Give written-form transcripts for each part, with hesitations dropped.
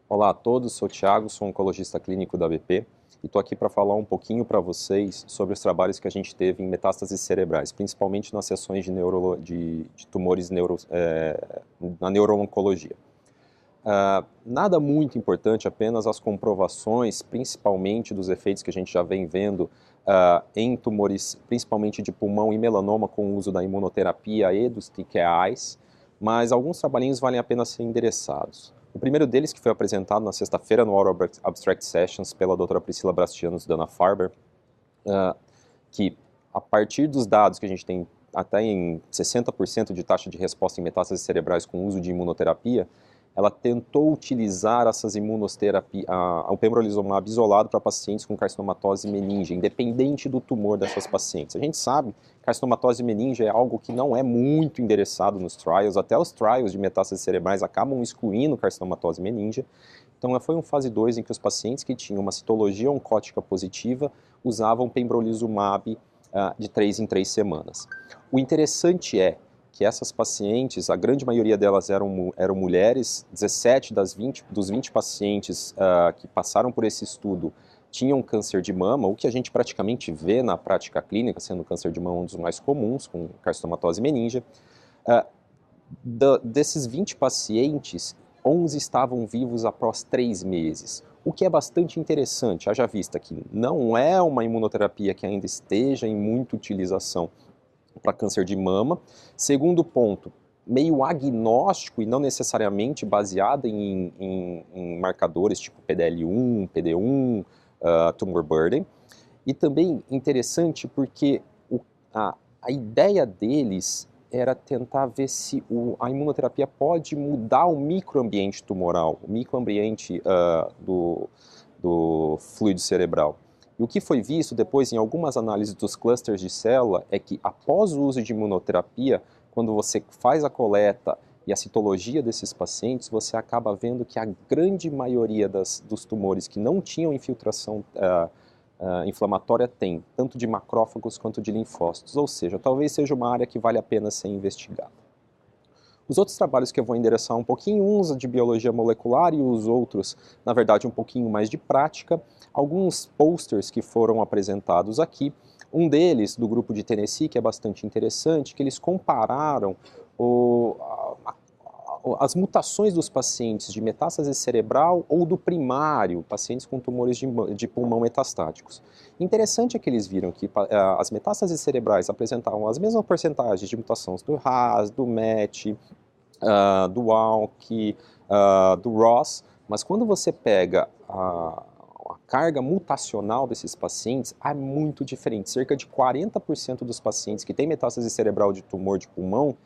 Olá a todos, sou o Thiago, sou oncologista clínico da BP e estou aqui para falar um pouquinho para vocês sobre os trabalhos que a gente teve em metástases cerebrais, principalmente nas sessões de tumores na neuro-oncologia. Nada muito importante, apenas as comprovações, principalmente dos efeitos que a gente já vem vendo em tumores, principalmente de pulmão e melanoma, com o uso da imunoterapia e dos TKIs, mas alguns trabalhinhos valem a pena ser endereçados. O primeiro deles, que foi apresentado na sexta-feira no Oral Abstract Sessions pela doutora Priscila Brastianos e Dana-Farber, que a partir dos dados que a gente tem até em 60% de taxa de resposta em metástases cerebrais com uso de imunoterapia, ela tentou utilizar essas imunoterapias, o pembrolizumab isolado para pacientes com carcinomatose meninge, independente do tumor dessas pacientes. A gente sabe que carcinomatose meninge é algo que não é muito endereçado nos trials, até os trials de metástases cerebrais acabam excluindo carcinomatose meninge. Então, foi um fase 2 em que os pacientes que tinham uma citologia oncótica positiva usavam pembrolizumab de 3 em 3 semanas. O interessante é que essas pacientes, a grande maioria delas eram mulheres, 17 dos 20 pacientes que passaram por esse estudo tinham câncer de mama, o que a gente praticamente vê na prática clínica, sendo o câncer de mama um dos mais comuns, com carcinomatose meninge. Desses 20 pacientes, 11 estavam vivos após 3 meses, o que é bastante interessante, haja vista que não é uma imunoterapia que ainda esteja em muita utilização para câncer de mama. Segundo ponto, meio agnóstico e não necessariamente baseada em marcadores tipo PDL1, PD1, tumor burden. E também interessante porque a ideia deles era tentar ver se a imunoterapia pode mudar o microambiente tumoral, o microambiente do fluido cerebral. E o que foi visto depois em algumas análises dos clusters de célula é que após o uso de imunoterapia, quando você faz a coleta e a citologia desses pacientes, você acaba vendo que a grande maioria dos tumores que não tinham infiltração inflamatória tem, tanto de macrófagos quanto de linfócitos, ou seja, talvez seja uma área que vale a pena ser investigada. Os outros trabalhos que eu vou endereçar um pouquinho, uns de biologia molecular e os outros, na verdade, um pouquinho mais de prática, alguns posters que foram apresentados aqui, um deles, do grupo de Tennessee, que é bastante interessante, que eles compararam as mutações dos pacientes de metástase cerebral ou do primário, pacientes com tumores de pulmão metastáticos. Interessante é que eles viram que as metástases cerebrais apresentavam as mesmas porcentagens de mutações do RAS, do MET, do ALK, do ROS, mas quando você pega a carga mutacional desses pacientes, é muito diferente. Cerca de 40% dos pacientes que têm metástase cerebral de tumor de pulmão,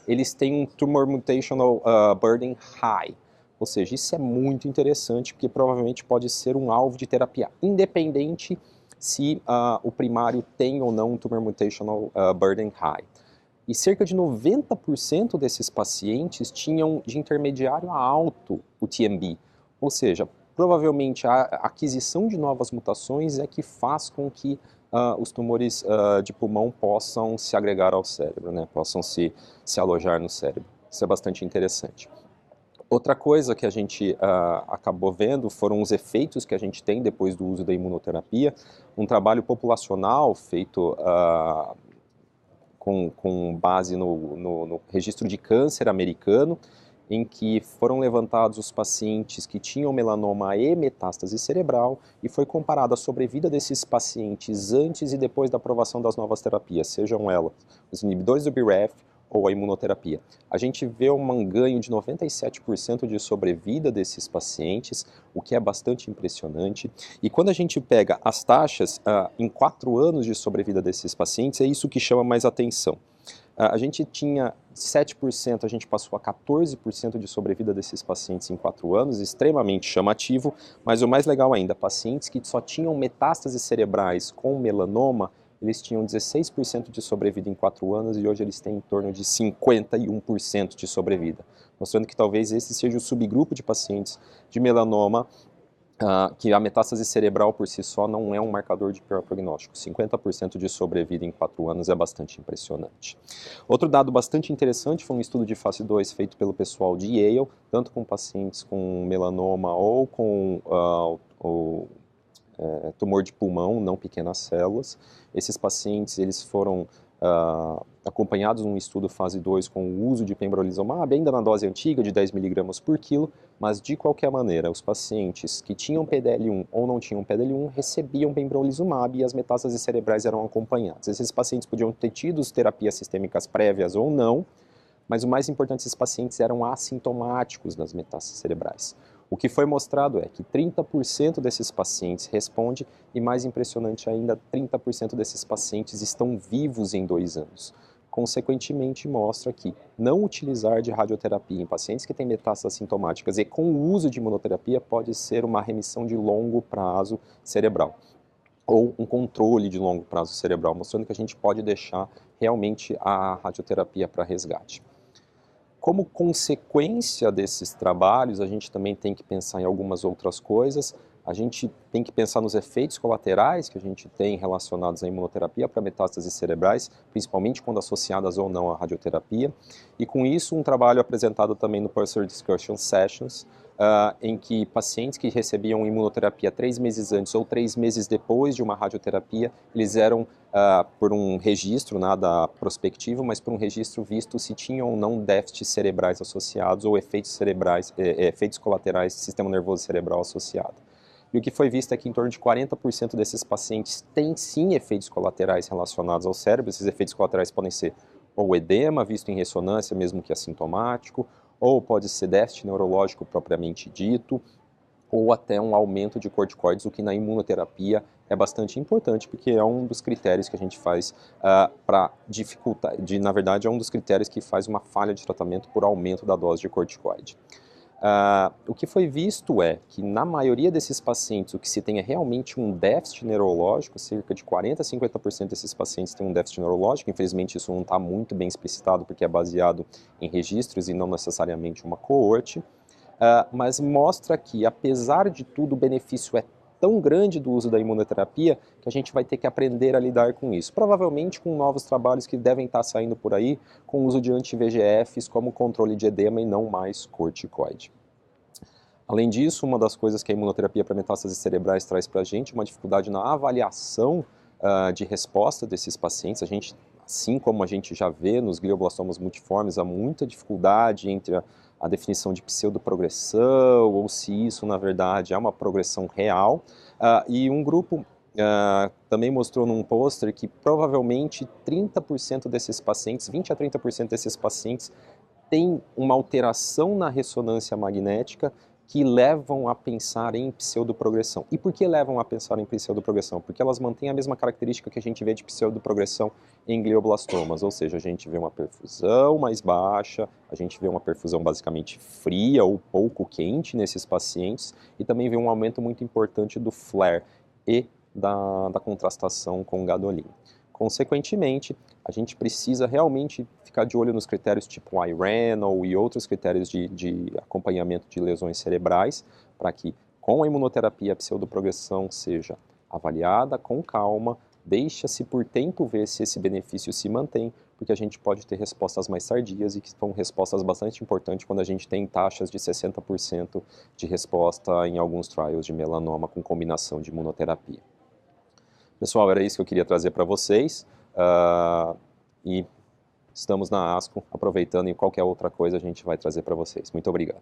eles têm um tumor mutational burden high. Ou seja, isso é muito interessante, porque provavelmente pode ser um alvo de terapia, independente se o primário tem ou não um tumor mutational burden high. E cerca de 90% desses pacientes tinham de intermediário a alto o TMB, ou seja, provavelmente a aquisição de novas mutações é que faz com que os tumores de pulmão possam se agregar ao cérebro, né? Possam se alojar no cérebro. Isso é bastante interessante. Outra coisa que a gente acabou vendo foram os efeitos que a gente tem depois do uso da imunoterapia. Um trabalho populacional feito com base no registro de câncer americano, em que foram levantados os pacientes que tinham melanoma e metástase cerebral e foi comparada a sobrevida desses pacientes antes e depois da aprovação das novas terapias, sejam elas os inibidores do BRAF ou a imunoterapia. A gente vê um ganho de 97% de sobrevida desses pacientes, o que é bastante impressionante. E quando a gente pega as taxas em 4 anos de sobrevida desses pacientes, é isso que chama mais atenção. A gente tinha 7%, a gente passou a 14% de sobrevida desses pacientes em 4 anos, extremamente chamativo, mas o mais legal ainda, pacientes que só tinham metástases cerebrais com melanoma, eles tinham 16% de sobrevida em 4 anos e hoje eles têm em torno de 51% de sobrevida, mostrando que talvez esse seja o subgrupo de pacientes de melanoma que a metástase cerebral por si só não é um marcador de pior prognóstico. 50% de sobrevida em 4 anos é bastante impressionante. Outro dado bastante interessante foi um estudo de fase 2 feito pelo pessoal de Yale, tanto com pacientes com melanoma ou com tumor de pulmão, não pequenas células. Esses pacientes eles foram acompanhados num estudo fase 2 com o uso de pembrolizumab, ainda na dose antiga de 10 mg por quilo, mas de qualquer maneira, os pacientes que tinham PDL1 ou não tinham PDL1 recebiam pembrolizumab e as metástases cerebrais eram acompanhadas. Esses pacientes podiam ter tido terapias sistêmicas prévias ou não, mas o mais importante, esses pacientes eram assintomáticos das metástases cerebrais. O que foi mostrado é que 30% desses pacientes respondem e, mais impressionante ainda, 30% desses pacientes estão vivos em 2 anos. Consequentemente, mostra que não utilizar de radioterapia em pacientes que têm metástases assintomáticas e com o uso de imunoterapia pode ser uma remissão de longo prazo cerebral ou um controle de longo prazo cerebral, mostrando que a gente pode deixar realmente a radioterapia para resgate. Como consequência desses trabalhos, a gente também tem que pensar em algumas outras coisas. A gente tem que pensar nos efeitos colaterais que a gente tem relacionados à imunoterapia para metástases cerebrais, principalmente quando associadas ou não à radioterapia. E com isso, um trabalho apresentado também no Poster Discussion Sessions, em que pacientes que recebiam imunoterapia 3 meses antes ou 3 meses depois de uma radioterapia, eles eram, por um registro, nada prospectivo, mas por um registro visto se tinham ou não déficits cerebrais associados ou efeitos cerebrais, efeitos colaterais do sistema nervoso cerebral associado. E o que foi visto é que em torno de 40% desses pacientes têm sim efeitos colaterais relacionados ao cérebro. Esses efeitos colaterais podem ser ou edema, visto em ressonância, mesmo que assintomático, ou pode ser déficit neurológico propriamente dito, ou até um aumento de corticoides, o que na imunoterapia é bastante importante, porque é um dos critérios que a gente faz para dificultar, na verdade é um dos critérios que faz uma falha de tratamento por aumento da dose de corticoide. O que foi visto é que na maioria desses pacientes o que se tem é realmente um déficit neurológico, cerca de 40 a 50% desses pacientes têm um déficit neurológico, infelizmente isso não está muito bem explicitado porque é baseado em registros e não necessariamente uma coorte, mas mostra que apesar de tudo o benefício é tão grande do uso da imunoterapia que a gente vai ter que aprender a lidar com isso. Provavelmente com novos trabalhos que devem estar saindo por aí, com o uso de anti-VEGFs como controle de edema e não mais corticoide. Além disso, uma das coisas que a imunoterapia para metástases cerebrais traz para a gente é uma dificuldade na avaliação de resposta desses pacientes. A gente, assim como a gente já vê nos glioblastomas multiformes, há muita dificuldade entre a definição de pseudoprogressão ou se isso, na verdade, é uma progressão real. E um grupo também mostrou num pôster que provavelmente 30% desses pacientes, 20 a 30% desses pacientes, têm uma alteração na ressonância magnética que levam a pensar em pseudoprogressão. E por que levam a pensar em pseudoprogressão? Porque elas mantêm a mesma característica que a gente vê de pseudoprogressão em glioblastomas, ou seja, a gente vê uma perfusão mais baixa, a gente vê uma perfusão basicamente fria ou pouco quente nesses pacientes, e também vê um aumento muito importante do flare e da contrastação com gadolinium. Consequentemente, a gente precisa realmente ficar de olho nos critérios tipo iRANO e outros critérios de acompanhamento de lesões cerebrais, para que com a imunoterapia a pseudoprogressão seja avaliada com calma, deixa-se por tempo ver se esse benefício se mantém, porque a gente pode ter respostas mais tardias e que são respostas bastante importantes quando a gente tem taxas de 60% de resposta em alguns trials de melanoma com combinação de imunoterapia. Pessoal, era isso que eu queria trazer para vocês e estamos na ASCO, aproveitando e qualquer outra coisa a gente vai trazer para vocês. Muito obrigado.